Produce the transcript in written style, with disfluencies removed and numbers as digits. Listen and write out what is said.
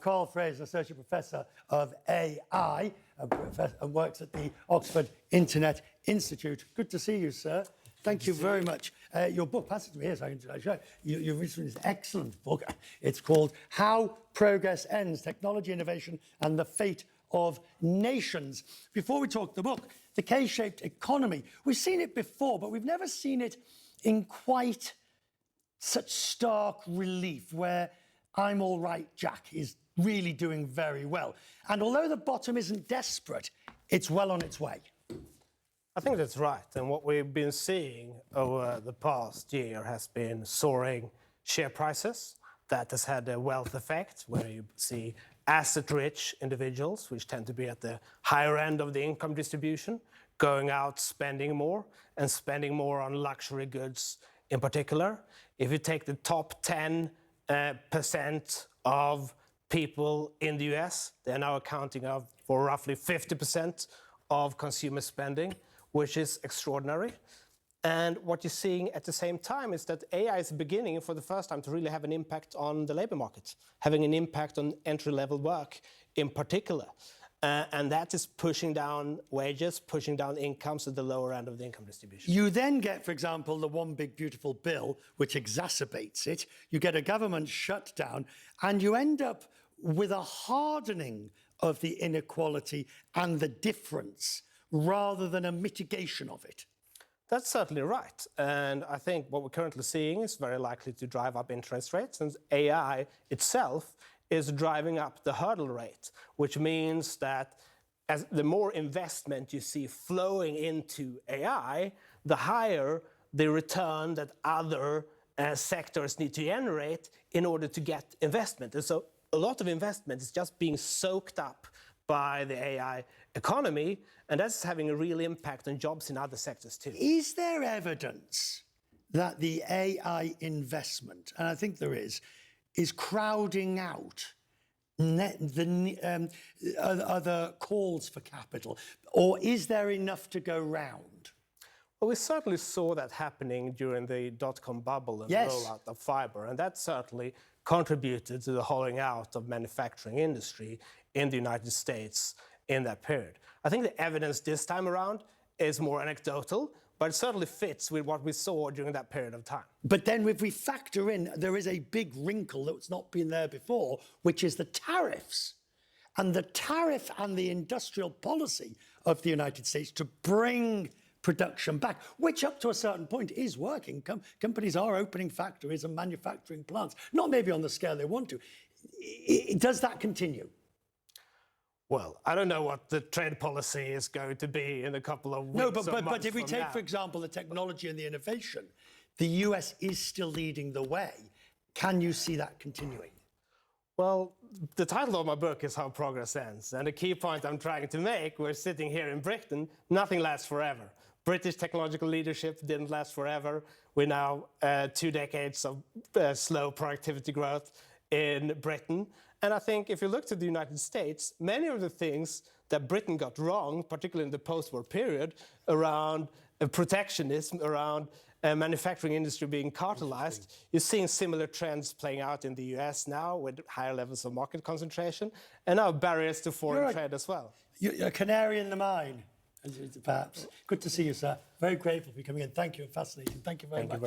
Carl Frey is Associate Professor of AI and works at the Oxford Internet Institute. Good to see you, sir. Thank you very much. Your book, pass it to me here so I can show you. You've written this excellent book. It's called How Progress Ends, Technology Innovation and the Fate of Nations. Before we talk the book, the K-shaped economy. We've seen it before, but we've never seen it in quite such stark relief, where I'm all right, Jack is really doing very well. And although the bottom isn't desperate, it's well on its way. I think that's right. And what we've been seeing over the past year has been soaring share prices. That has had a wealth effect, where you see asset-rich individuals, which tend to be at the higher end of the income distribution, going out spending more, and spending more on luxury goods in particular. If you take the top 10% of people in the US, they're now accounting for roughly 50% of consumer spending, which is extraordinary. And what you're seeing at the same time is that AI is beginning for the first time to really have an impact on the labor market, having an impact on entry-level work in particular. And that is pushing down wages, pushing down incomes at the lower end of the income distribution. You then get, for example, the One Big Beautiful Bill, which exacerbates it. You get a government shutdown, and you end up with a hardening of the inequality and the difference, rather than a mitigation of it. That's certainly right. And I think what we're currently seeing is very likely to drive up interest rates, and AI itself is driving up the hurdle rate, which means that as the more investment you see flowing into AI, the higher the return that other sectors need to generate in order to get investment. And so a lot of investment is just being soaked up by the AI economy, and that's having a real impact on jobs in other sectors too. Is there evidence that the AI investment, and I think there is crowding out other calls for capital, or is there enough to go round? Well, we certainly saw that happening during the dot-com bubble and the rollout of fiber, and that certainly contributed to the hollowing out of manufacturing industry in the United States in that period. I think the evidence this time around is more anecdotal, but it certainly fits with what we saw during that period of time. But then if we factor in, there is a big wrinkle that's not been there before, which is the tariffs. And the tariff and the industrial policy of the United States to bring production back, which up to a certain point is working. Companies are opening factories and manufacturing plants, not maybe on the scale they want to. Does that continue? Well, I don't know what the trade policy is going to be in a couple of weeks. No, but if we take, for example, the technology and the innovation, the US is still leading the way. Can you see that continuing? Well, the title of my book is How Progress Ends. And the key point I'm trying to make, we're sitting here in Britain, nothing lasts forever. British technological leadership didn't last forever. We're now 2 decades of slow productivity growth in Britain. And I think if you look to the United States, many of the things that Britain got wrong, particularly in the post-war period, around protectionism, around manufacturing industry being cartelized, you're seeing similar trends playing out in the US now with higher levels of market concentration and now barriers to foreign trade as well. You're a canary in the mine, perhaps. Good to see you, sir. Very grateful for coming in. Thank you. Fascinating. Thank you very much.